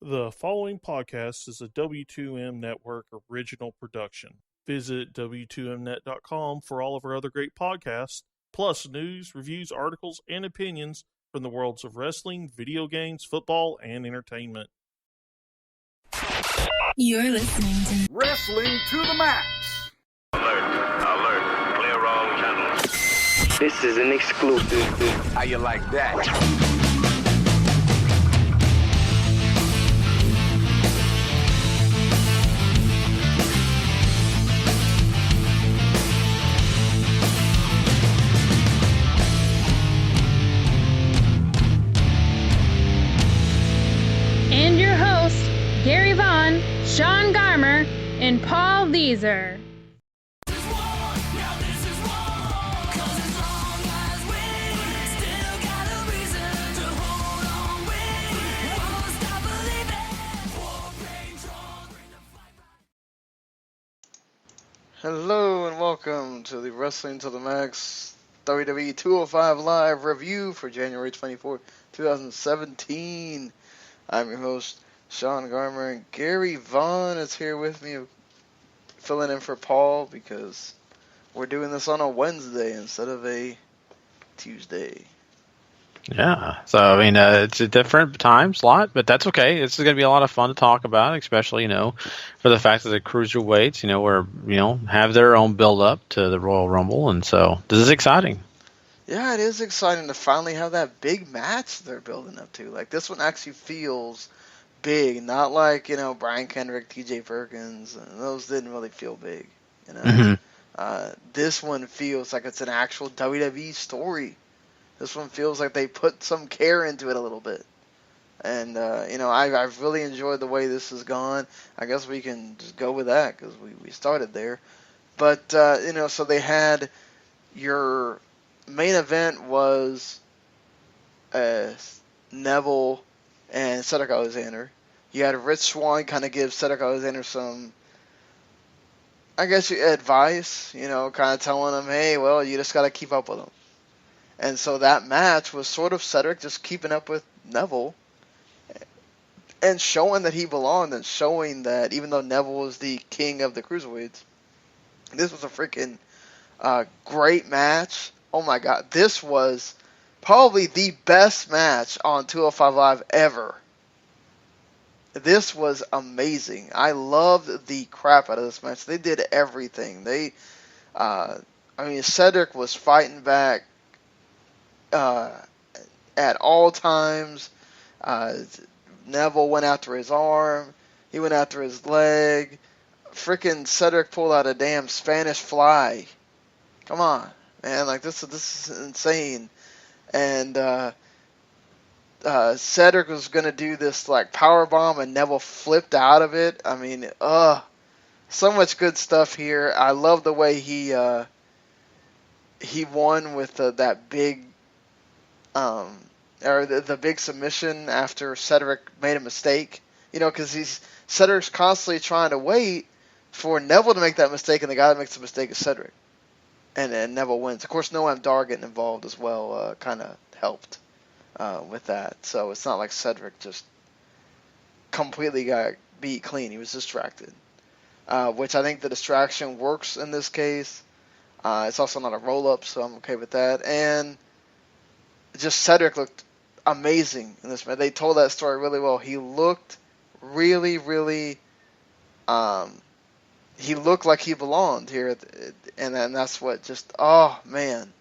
The following podcast is a W2M Network original production. Visit W2Mnet.com for all of our other great podcasts, plus news, reviews, articles, and opinions from the worlds of wrestling, video games, football, and entertainment. You're listening to Wrestling to the Max. Alert, clear all channels. This is an exclusive. How you like that? And your hosts, Gary Vaughan, Sean Garmer, and Paul Vieser. Hello and welcome to the Wrestling to the Max WWE 205 Live review for January 24th, 2017. I'm your host, Sean Garmer, and Gary Vaughan is here with me, filling in for Paul because we're doing this on a Wednesday instead of a Tuesday. Yeah, so I mean, it's a different time slot, but that's okay. This is going to be a lot of fun to talk about, especially, for the fact that the Cruiserweights, have their own build-up to the Royal Rumble, and so this is exciting. Yeah, it is exciting to finally have that big match they're building up to. Like, this one actually feels big, not like, Brian Kendrick, TJ Perkins, and those didn't really feel big, This one feels like it's an actual WWE story. This one feels like they put some care into it a little bit. And, I've really enjoyed the way this has gone. I guess we can just go with that because we started there. But, so they had your main event was Neville and Cedric Alexander. You had Rich Swann kind of give Cedric Alexander some, I guess, advice, kind of telling him, hey, well, you just got to keep up with him. And so that match was sort of Cedric just keeping up with Neville and showing that he belonged and showing that even though Neville was the king of the Cruiserweights, this was a freaking great match. Oh my God, this was probably the best match on 205 Live ever. This was amazing. I loved the crap out of this match. They did everything. Cedric was fighting back at all times. Neville went after his arm. He went after his leg. Freaking Cedric pulled out a damn Spanish fly. Come on, man! Like this is insane. And Cedric was gonna do this like power bomb, and Neville flipped out of it. I mean, so much good stuff here. I love the way he won with that big the big submission after Cedric made a mistake. Because Cedric's constantly trying to wait for Neville to make that mistake, and the guy that makes the mistake is Cedric. And Neville wins. Of course, Noam Dar getting involved as well kind of helped with that. So it's not like Cedric just completely got beat clean. He was distracted, which I think the distraction works in this case. It's also not a roll-up, so I'm okay with that. And just Cedric looked amazing in this match. They told that story really well. He looked really, really... he looked like he belonged here, and then that's what just, oh man,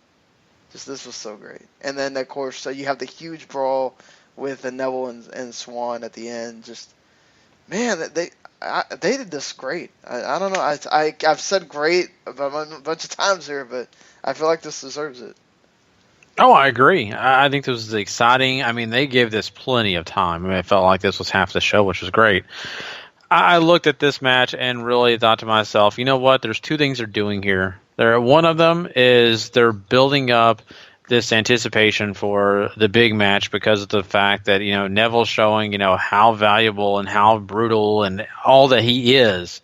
just this was so great. And then of course, so you have the huge brawl with the Neville and Swann at the end. Just, man, they did this great. I don't know, I've said great a bunch of times here, but I feel like this deserves it. Oh, I agree. I think this was exciting. I mean, they gave this plenty of time. I felt like this was half the show, which was great. I looked at this match and really thought to myself, you know what? There's two things they're doing here. One of them is they're building up this anticipation for the big match because of the fact that, Neville's showing, how valuable and how brutal and all that he is.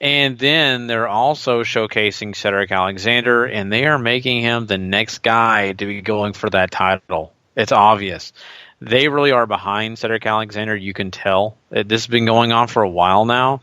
And then they're also showcasing Cedric Alexander, and they are making him the next guy to be going for that title. It's obvious. they really are behind Cedric Alexander. You can tell. This has been going on for a while now,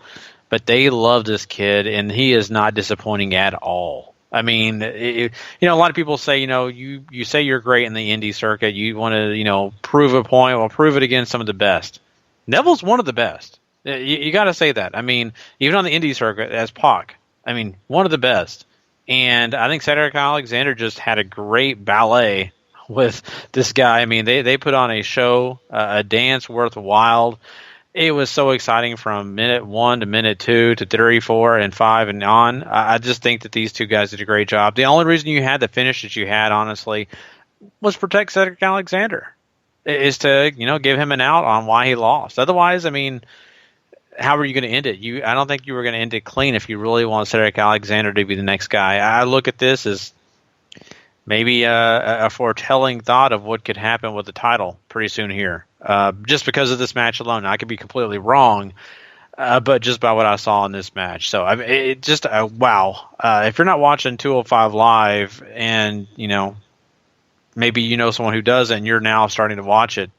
but they love this kid, and he is not disappointing at all. I mean, a lot of people say, you say you're great in the indie circuit. You want to, prove a point. Well, prove it against some of the best. Neville's one of the best. You got to say that. I mean, even on the indie circuit as Pac, I mean, one of the best. And I think Cedric Alexander just had a great ballet with this guy. I mean, they put on a show, a dance worthwhile. It was so exciting from minute 1 to minute 2 to 3, 4, and 5 and on. I just think that these two guys did a great job. The only reason you had the finish that you had, honestly, was protect Cedric Alexander. Is to, give him an out on why he lost. Otherwise, I mean, how are you going to end it? I don't think you were going to end it clean if you really want Cedric Alexander to be the next guy. I look at this as maybe a foretelling thought of what could happen with the title pretty soon here. Just because of this match alone. I could be completely wrong, but just by what I saw in this match. So it just wow. If you're not watching 205 Live and, maybe someone who does and you're now starting to watch it,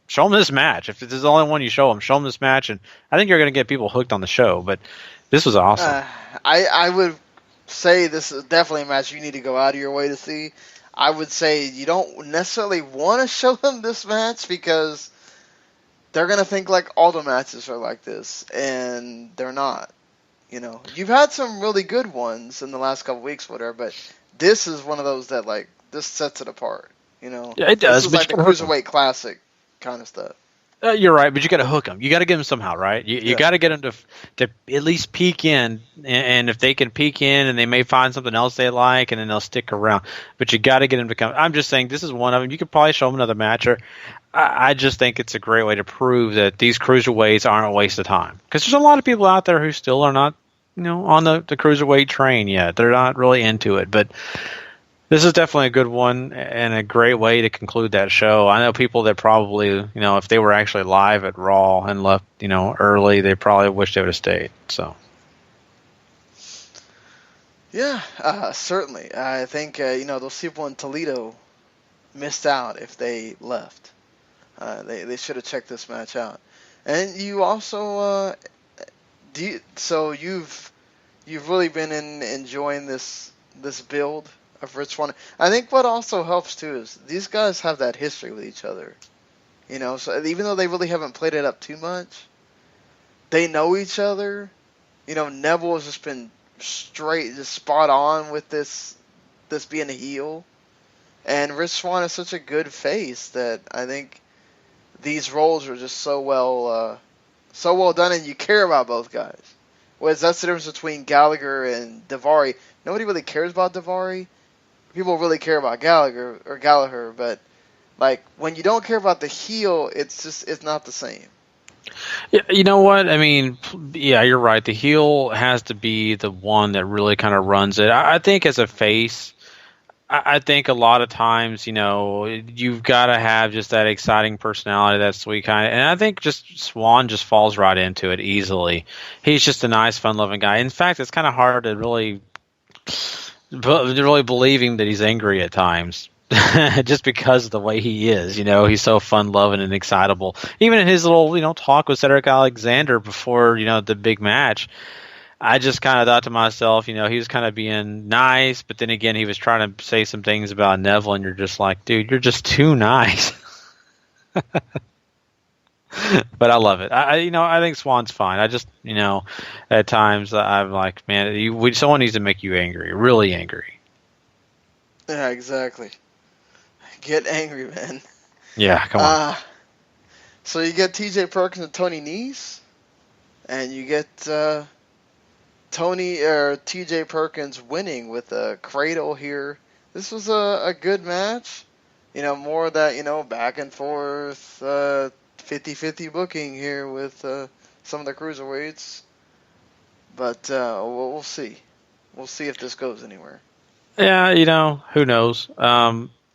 show them this match. If this is the only one you show them this match, and I think you're going to get people hooked on the show. But this was awesome. I would say this is definitely a match you need to go out of your way to see. I would say you don't necessarily want to show them this match because they're going to think like all the matches are like this, and they're not. You've had some really good ones in the last couple weeks, whatever, but this is one of those that, like, this sets it apart. Yeah, it does. This is like the Cruiserweight Classic kind of stuff. You're right, but you got to hook them. You got to get them somehow, right? You got to get them to at least peek in, and if they can peek in, and they may find something else they like, and then they'll stick around. But you got to get them to come. I'm just saying this is one of them. You could probably show them another match, or I just think it's a great way to prove that these cruiserweights aren't a waste of time. Because there's a lot of people out there who still are not, on the cruiserweight train yet. They're not really into it, but this is definitely a good one and a great way to conclude that show. I know people that probably, if they were actually live at Raw and left, early, they probably wish they would have stayed. So, yeah, certainly. I think those people in Toledo missed out if they left. They should have checked this match out. And you also, you've really been enjoying this build of Rich Swann. I think what also helps too is these guys have that history with each other. So even though they really haven't played it up too much, they know each other. Neville has just been just spot on with this being a heel. And Rich Swann is such a good face that I think these roles are just so well done, and you care about both guys. Whereas that's the difference between Gallagher and Daivari. Nobody really cares about Daivari. People really care about Gallagher, but like when you don't care about the heel, it's not the same. Yeah, you know what? I mean, yeah, you're right. The heel has to be the one that really kind of runs it. I think as a face, I think a lot of times, you've got to have just that exciting personality, that sweet kind of, and I think just Swann just falls right into it easily. He's just a nice, fun-loving guy. In fact, it's kind of hard to really believing that he's angry at times just because of the way he is. He's so fun-loving and excitable. Even in his little, talk with Cedric Alexander before, the big match, I just kind of thought to myself, he was kind of being nice, but then again, he was trying to say some things about Neville, and you're just like, dude, you're just too nice. But I love it. I think Swann's fine. I just, at times I'm like, man, someone needs to make you angry, really angry. Yeah, exactly. Get angry, man. Yeah, come on. So you get T.J. Perkins and Tony Nese, and you get T.J. Perkins winning with a cradle here. This was a good match. More of that, back and forth, 50-50 booking here with some of the cruiserweights. But we'll see. We'll see if this goes anywhere. Yeah, who knows?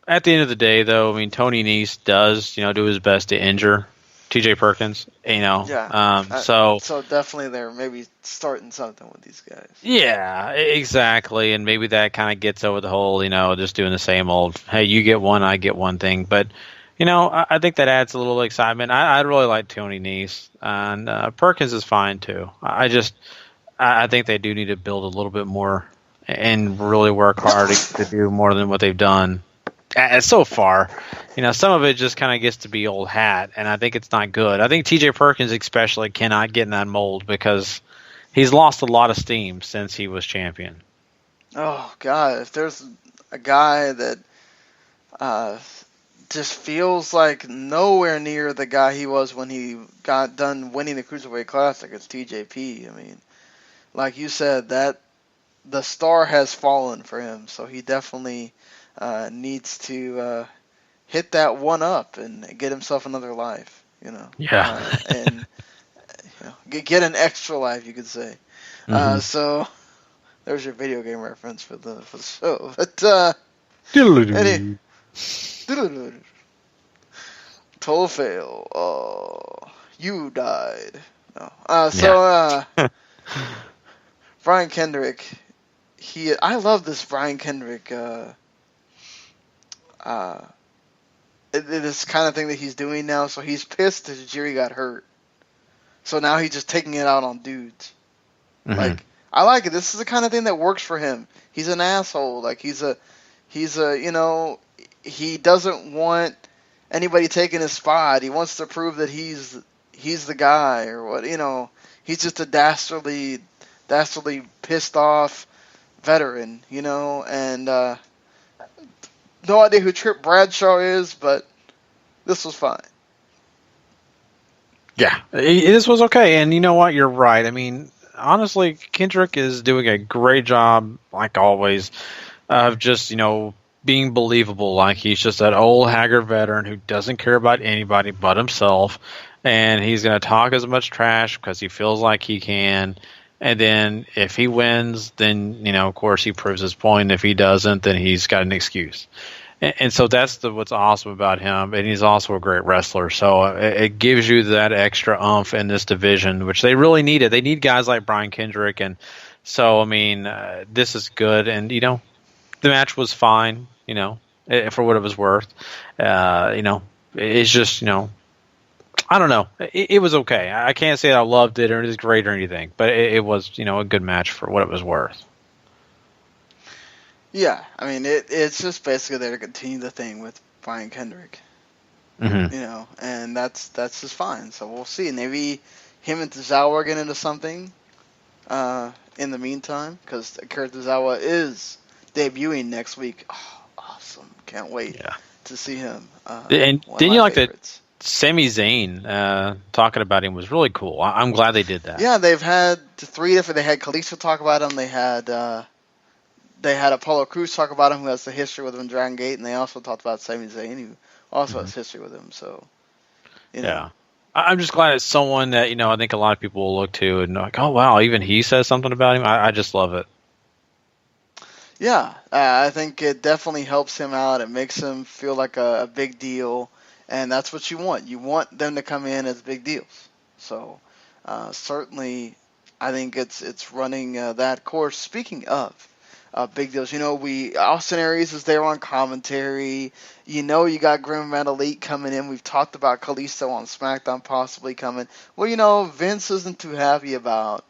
At the end of the day, though, Tony Nese does, do his best to injure T.J. Perkins, Yeah. So definitely they're maybe starting something with these guys. Yeah, exactly. And maybe that kind of gets over the whole, just doing the same old, hey, you get one, I get one thing. But, I think that adds a little excitement. I really like Tony Nese, and Perkins is fine too. I think they do need to build a little bit more and really work hard to do more than what they've done so far. Some of it just kind of gets to be old hat, and I think it's not good. I think TJ Perkins especially cannot get in that mold because he's lost a lot of steam since he was champion. Oh, God, if there's a guy that just feels like nowhere near the guy he was when he got done winning the Cruiserweight Classic, it's TJP. I mean, like you said, that the star has fallen for him, so he definitely needs to hit that one up and get himself another life, Yeah. and get an extra life, you could say. So there's your video game reference for the show. But any, total fail. Oh, you died. No. Brian Kendrick. I love this Brian Kendrick. This kind of thing that he's doing now. So he's pissed that Jiri got hurt. So now he's just taking it out on dudes. Like, I like it. This is the kind of thing that works for him. He's an asshole. Like, he doesn't want anybody taking his spot. He wants to prove that he's the guy or what, he's just a dastardly pissed off veteran, and no idea who Trip Bradshaw is, but this was fine. Yeah, this was okay, and you know what? You're right. I mean, honestly, Kendrick is doing a great job, like always, of just, being believable. Like, he's just that old haggard veteran who doesn't care about anybody but himself, and he's going to talk as much trash because he feels like he can. And then if he wins, then, of course, he proves his point. If he doesn't, then he's got an excuse. And so that's what's awesome about him. And he's also a great wrestler. So it gives you that extra oomph in this division, which they really needed. They need guys like Brian Kendrick. And so, I mean, this is good. And, the match was fine, for what it was worth. It's just, I don't know. It was okay. I can't say I loved it or it was great or anything, but it was, a good match for what it was worth. Yeah, I mean, it's just basically there to continue the thing with Brian Kendrick, and that's just fine. So we'll see. Maybe him and Tozawa get into something in the meantime, because Akira Tozawa is debuting next week. Oh, awesome. Can't wait to see him. And didn't you like that? Sami Zayn talking about him was really cool. I'm glad they did that. Yeah, they've had three different. They had Kalisto talk about him. They had Apollo Crews talk about him, who has the history with him in Dragon Gate, and they also talked about Sami Zayn, who also has history with him. So, yeah, I'm just glad it's someone that I think a lot of people will look to and like, oh wow, even he says something about him. I just love it. Yeah, I think it definitely helps him out. It makes him feel like a big deal. And that's what you want. You want them to come in as big deals. So certainly, I think it's running that course. Speaking of big deals, Austin Aries is there on commentary. You got Grim Metal Elite coming in. We've talked about Kalisto on SmackDown possibly coming. Well, Vince isn't too happy about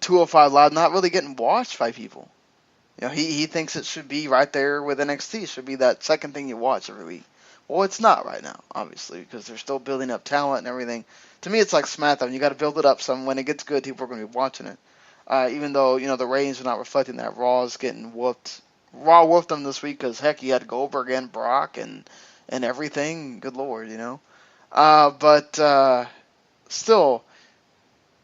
205 Live not really getting watched by people. He thinks it should be right there with NXT. It should be that second thing you watch every week. Well, it's not right now, obviously, because they're still building up talent and everything. To me, it's like SmackDown. You got to build it up some. When it gets good, people are going to be watching it. Even though, the ratings are not reflecting that. Raw's getting whooped. Raw whooped them this week because, heck, you had Goldberg and Brock and everything. Good Lord, But still,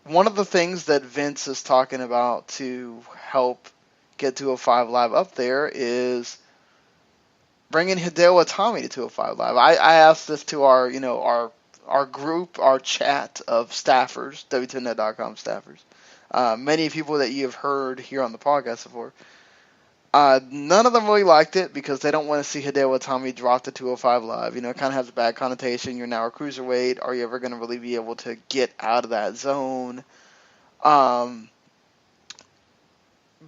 one of the things that Vince is talking about to help get 205 Live up there is bringing Hideo Itami to 205 Live. I asked this to our group, our chat of staffers, W2Net.com staffers. Many people that you have heard here on the podcast before. None of them really liked it because they don't want to see Hideo Itami drop to 205 Live. It kind of has a bad connotation. You're now a cruiserweight. Are you ever going to really be able to get out of that zone?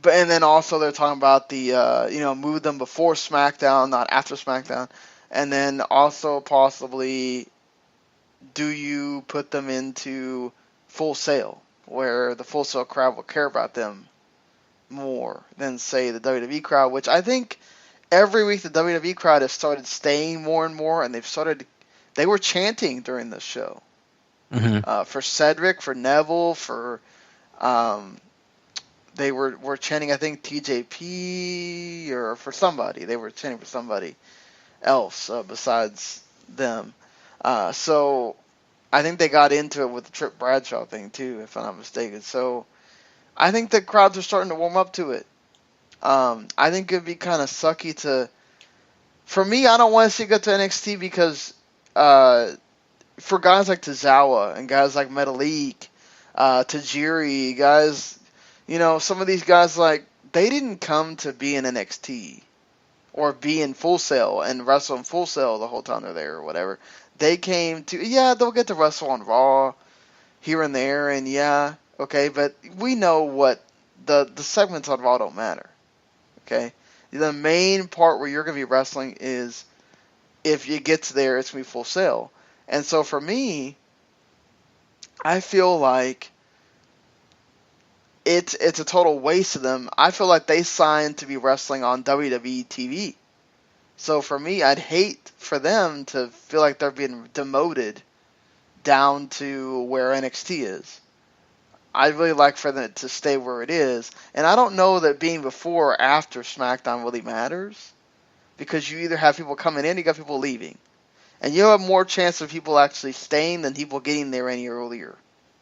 And then also they're talking about the move them before SmackDown, not after SmackDown. And then also possibly, do you put them into Full Sail, where the Full Sail crowd will care about them more than, say, the WWE crowd, which I think every week the WWE crowd has started staying more and more, and they were chanting during the show. For Cedric, for Neville, for they were chanting, I think, TJP, or for somebody. They were chanting for somebody else besides them. So I think they got into it with the Trip Bradshaw thing too, if I'm not mistaken. So I think the crowds are starting to warm up to it. I think it'd be kind of sucky to. For me, I don't want to see it go to NXT because for guys like Tozawa and guys like Metalik, Tajiri, guys, some of these guys, like, they didn't come to be in NXT or be in Full Sail and wrestle in Full Sail the whole time they're there or whatever. They came to, they'll get to wrestle on Raw here and there, and okay, but we know what the segments on Raw don't matter, okay? The main part where you're going to be wrestling is, if you get to there, it's going to be Full Sail. And so for me, I feel like it's a total waste of them. I feel like they signed to be wrestling on WWE TV. So for me, I'd hate for them to feel like they're being demoted down to where NXT is. I'd really like for them to stay where it is. And I don't know that being before or after SmackDown really matters, because you either have people coming in, you got people leaving. And you have more chance of people actually staying than people getting there any earlier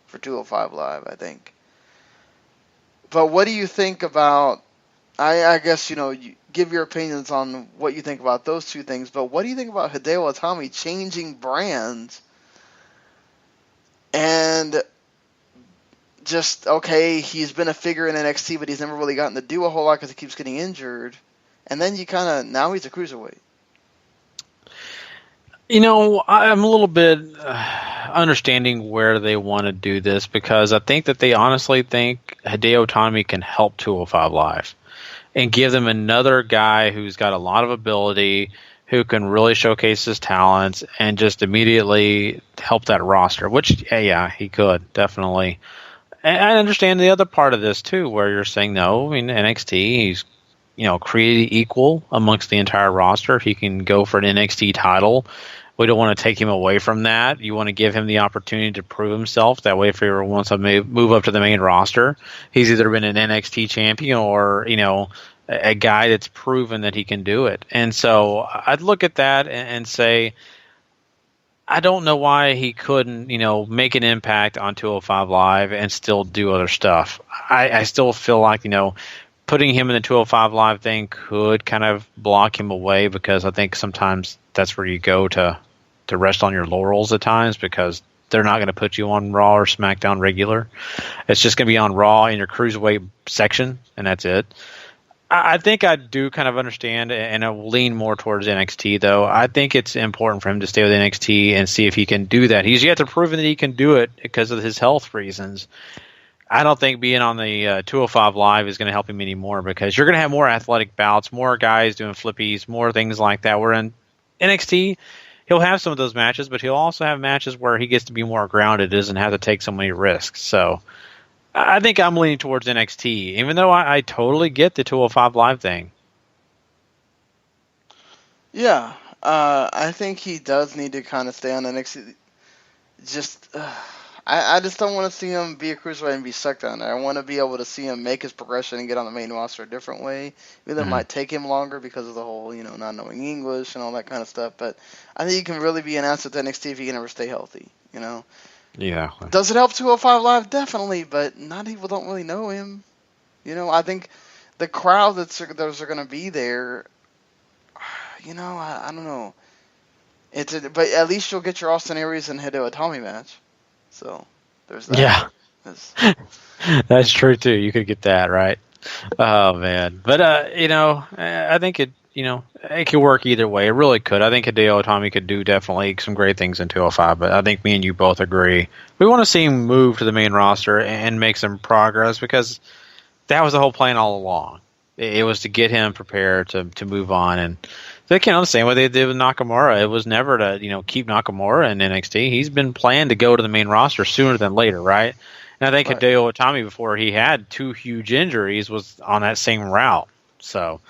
for 205 Live, I think. But what do you think about, I guess, you give your opinions on what you think about those two things, but what do you think about Hideo Itami changing brands and just, okay, he's been a figure in NXT, but he's never really gotten to do a whole lot because he keeps getting injured, and then now he's a cruiserweight? I'm a little bit understanding where they want to do this, because I think that they honestly think Hideo Itami can help 205 Live and give them another guy who's got a lot of ability, who can really showcase his talents and just immediately help that roster, which, he could, definitely. And I understand the other part of this, too, where you're saying, no, in NXT, he's created equal amongst the entire roster. He can go for an NXT title. We don't want to take him away from that. You want to give him the opportunity to prove himself. That way, if he ever wants to move up to the main roster, he's either been an NXT champion or, a guy that's proven that he can do it. And so I'd look at that and say, I don't know why he couldn't, make an impact on 205 Live and still do other stuff. I still feel like, putting him in the 205 Live thing could kind of block him away, because I think sometimes that's where you go to rest on your laurels at times, because they're not going to put you on Raw or SmackDown regular. It's just going to be on Raw in your Cruiserweight section, and that's it. I think I do kind of understand, and I'll lean more towards NXT, though. I think it's important for him to stay with NXT and see if he can do that. He's yet to prove that he can do it because of his health reasons. I don't think being on the 205 Live is going to help him anymore, because you're going to have more athletic bouts, more guys doing flippies, more things like that. Where in NXT, he'll have some of those matches, but he'll also have matches where he gets to be more grounded, doesn't have to take so many risks. So I think I'm leaning towards NXT, even though I totally get the 205 Live thing. Yeah, I think he does need to kind of stay on NXT. I just don't want to see him be a cruiserweight and be stuck down there. I want to be able to see him make his progression and get on the main roster a different way. Maybe that might take him longer because of the whole, not knowing English and all that kind of stuff. But I think he can really be an asset to NXT if he can ever stay healthy, Yeah. Does it help 205 Live? Definitely, but not people don't really know him. I think the crowd those are going to be there, I don't know. But at least you'll get your Austin Aries and Hideo Itami match. So there's that. Yeah. That's true too. You could get that, right? Oh man. But I think it could work either way. It really could. I think Hideo Itami could do definitely some great things in 205, but I think me and you both agree. We want to see him move to the main roster and make some progress, because that was the whole plan all along. It was to get him prepared to move on, and they can't understand what they did with Nakamura. It was never to keep Nakamura in NXT. He's been planned to go to the main roster sooner than later, right? And I think Hideo Itami, before he had 2 huge injuries, was on that same route. So,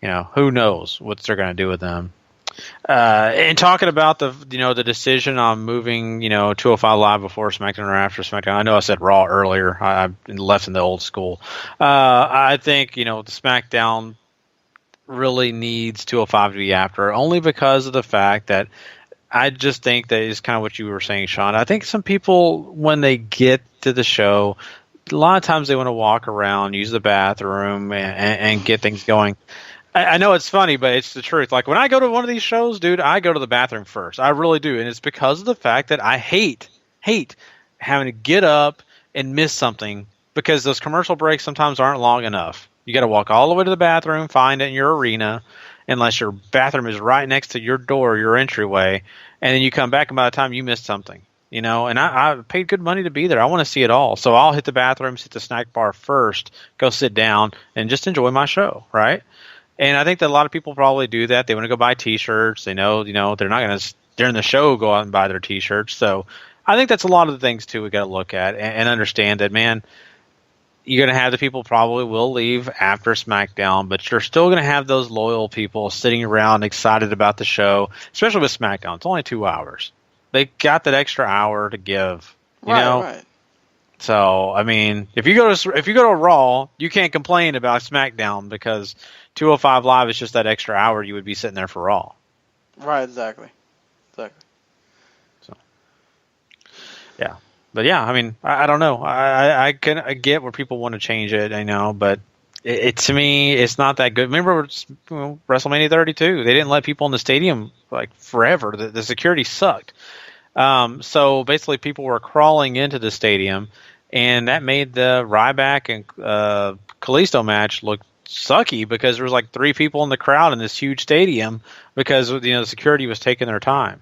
who knows what they're going to do with them. And talking about the decision on moving 205 Live before SmackDown or after SmackDown. I know I said Raw earlier. I left in the old school. I think the SmackDown really needs 205 to be after, only because of the fact that I just think that is kind of what you were saying, Sean. I think some people, when they get to the show, a lot of times they want to walk around, use the bathroom, and get things going. I know it's funny, but it's the truth. Like, when I go to one of these shows, dude, I go to the bathroom first. I really do. And it's because of the fact that I hate having to get up and miss something, because those commercial breaks sometimes aren't long enough. You got to walk all the way to the bathroom, find it in your arena, unless your bathroom is right next to your door, your entryway, and then you come back, and by the time you missed something, and I paid good money to be there. I want to see it all. So I'll hit the bathroom, hit the snack bar first, go sit down, and just enjoy my show, right? And I think that a lot of people probably do that. They want to go buy T-shirts. They know, they're not going to, during the show, go out and buy their T-shirts. So I think that's a lot of the things, too, we got to look at and understand that, man, you're going to have the people probably will leave after SmackDown, but you're still going to have those loyal people sitting around excited about the show, especially with SmackDown. It's only 2 hours. They got that extra hour to give, you know? Right. So, I mean, if you go to Raw, you can't complain about SmackDown, because 205 Live is just that extra hour you would be sitting there for Raw. Right, exactly. So, yeah. But yeah, I mean, I don't know. I get where people want to change it, but it to me, it's not that good. Remember WrestleMania 32? They didn't let people in the stadium like forever. The security sucked. So basically, people were crawling into the stadium, and that made the Ryback and Kalisto match look sucky, because there was like 3 people in the crowd in this huge stadium, because the security was taking their time.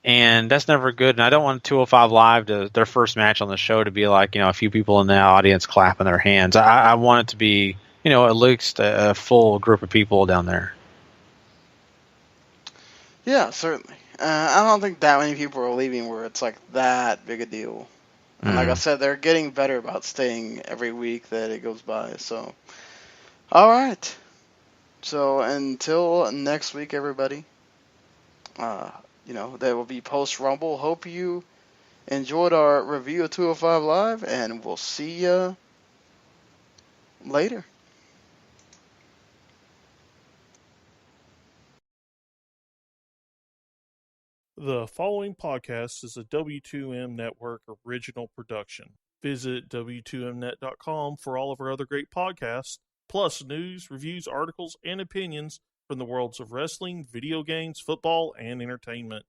And that's never good. And I don't want 205 Live, their first match on the show, to be like, a few people in the audience clapping their hands. I want it to be, at least a full group of people down there. Yeah, certainly. I don't think that many people are leaving where it's like that big a deal. And like I said, they're getting better about staying every week that it goes by. So, all right. So until next week, everybody. There will be post-Rumble. Hope you enjoyed our review of 205 Live, and we'll see you later. The following podcast is a W2M Network original production. Visit W2Mnet.com for all of our other great podcasts, plus news, reviews, articles, and opinions from the worlds of wrestling, video games, football, and entertainment.